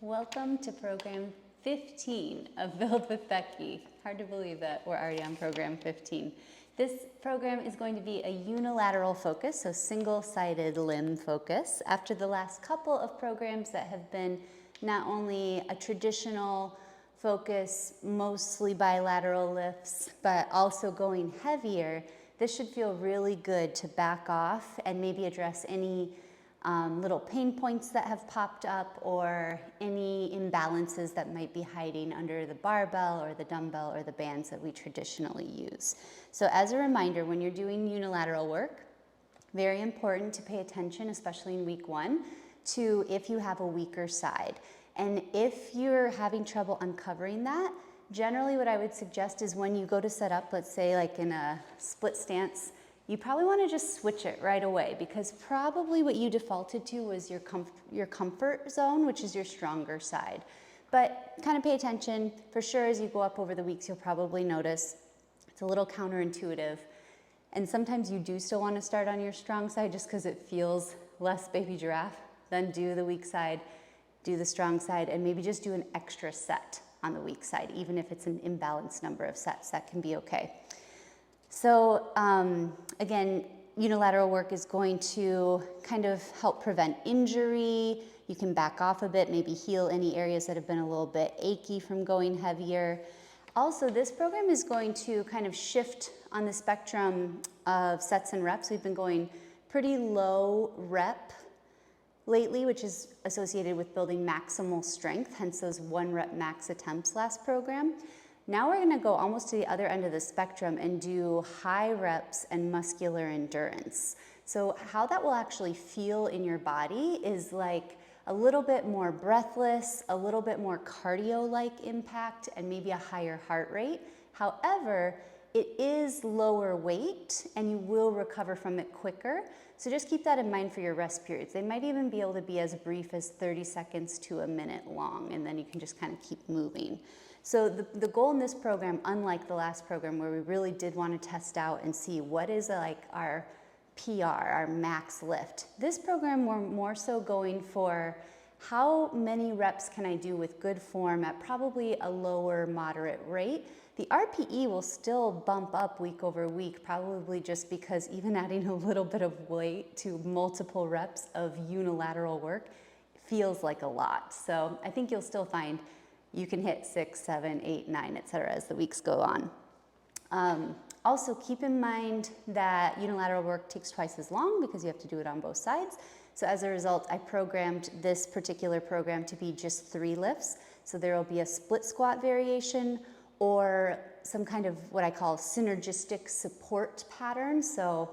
Welcome to program 15 of Build with Becky. Hard to believe that we're already on program 15. This program is going to be a unilateral focus, so single-sided limb focus, after the last couple of programs that have been not only a traditional focus, mostly bilateral lifts, but also going heavier. This should feel really good to back off and maybe address any little pain points that have popped up or any imbalances that might be hiding under the barbell or the dumbbell or the bands that we traditionally use. So as a reminder, when you're doing unilateral work, very important to pay attention, especially in week 1, to if you have a weaker side. And if you're having trouble uncovering that, generally what I would suggest is when you go to set up, let's say like in a split stance, you probably want to just switch it right away, because probably what you defaulted to was your comfort zone, which is your stronger side. But kind of pay attention. For sure, as you go up over the weeks, you'll probably notice it's a little counterintuitive. And sometimes you do still want to start on your strong side just because it feels less baby giraffe. Then do the weak side, do the strong side, and maybe just do an extra set on the weak side, even if it's an imbalanced number of sets. That can be okay. So again, unilateral work is going to kind of help prevent injury. You can back off a bit, maybe heal any areas that have been a little bit achy from going heavier. Also, this program is going to kind of shift on the spectrum of sets and reps. We've been going pretty low rep lately, which is associated with building maximal strength, hence those 1 rep max attempts last program. Now we're gonna go almost to the other end of the spectrum and do high reps and muscular endurance. So how that will actually feel in your body is like a little bit more breathless, a little bit more cardio-like impact, and maybe a higher heart rate. However, it is lower weight and you will recover from it quicker. So just keep that in mind for your rest periods. They might even be able to be as brief as 30 seconds to a minute long, and then you can just kind of keep moving. So the goal in this program, unlike the last program where we really did want to test out and see what is like our PR, our max lift, this program we're more so going for how many reps can I do with good form at probably a lower moderate rate. The RPE will still bump up week over week, probably just because even adding a little bit of weight to multiple reps of unilateral work feels like a lot. So I think you'll still find you can hit 6, 7, 8, 9, etc. as the weeks go on. Also keep in mind that unilateral work takes twice as long because you have to do it on both sides. So as a result, I programmed this particular program to be just 3 lifts. So there will be a split squat variation or some kind of what I call synergistic support pattern. So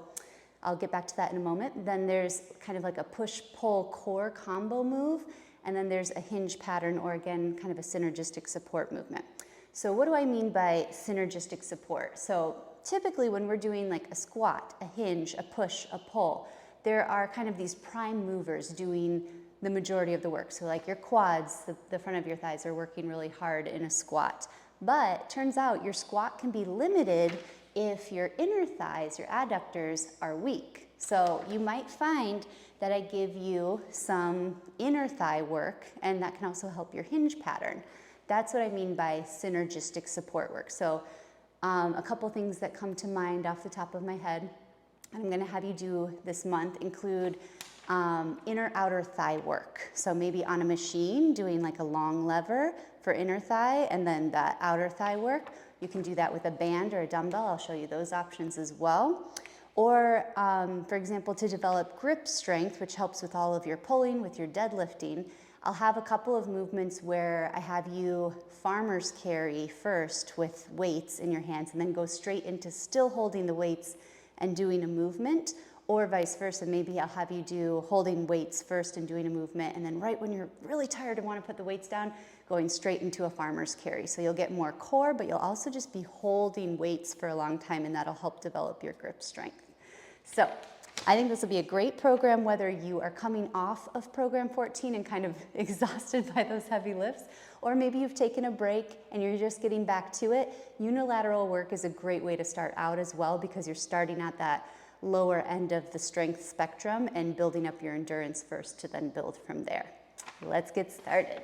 I'll get back to that in a moment. Then there's kind of like a push-pull core combo move. And then there's a hinge pattern, or again, kind of a synergistic support movement. So what do I mean by synergistic support? So typically when we're doing like a squat, a hinge, a push, a pull, there are kind of these prime movers doing the majority of the work. So like your quads, the front of your thighs are working really hard in a squat. But turns out your squat can be limited if your inner thighs, your adductors, are weak. So you might find that I give you some inner thigh work, and that can also help your hinge pattern. That's what I mean by synergistic support work. So a couple things that come to mind off the top of my head, I'm gonna have you do this month include inner outer thigh work. So maybe on a machine doing like a long lever for inner thigh and then the outer thigh work. You can do that with a band or a dumbbell. I'll show you those options as well. Or, for example, to develop grip strength, which helps with all of your pulling, with your deadlifting, I'll have a couple of movements where I have you farmer's carry first with weights in your hands and then go straight into still holding the weights and doing a movement, or vice versa. Maybe I'll have you do holding weights first and doing a movement, and then right when you're really tired and want to put the weights down, going straight into a farmer's carry. So you'll get more core, but you'll also just be holding weights for a long time, and that'll help develop your grip strength. So I think this will be a great program whether you are coming off of program 14 and kind of exhausted by those heavy lifts, or maybe you've taken a break and you're just getting back to it. Unilateral work is a great way to start out as well, because you're starting at that lower end of the strength spectrum and building up your endurance first to then build from there. Let's get started.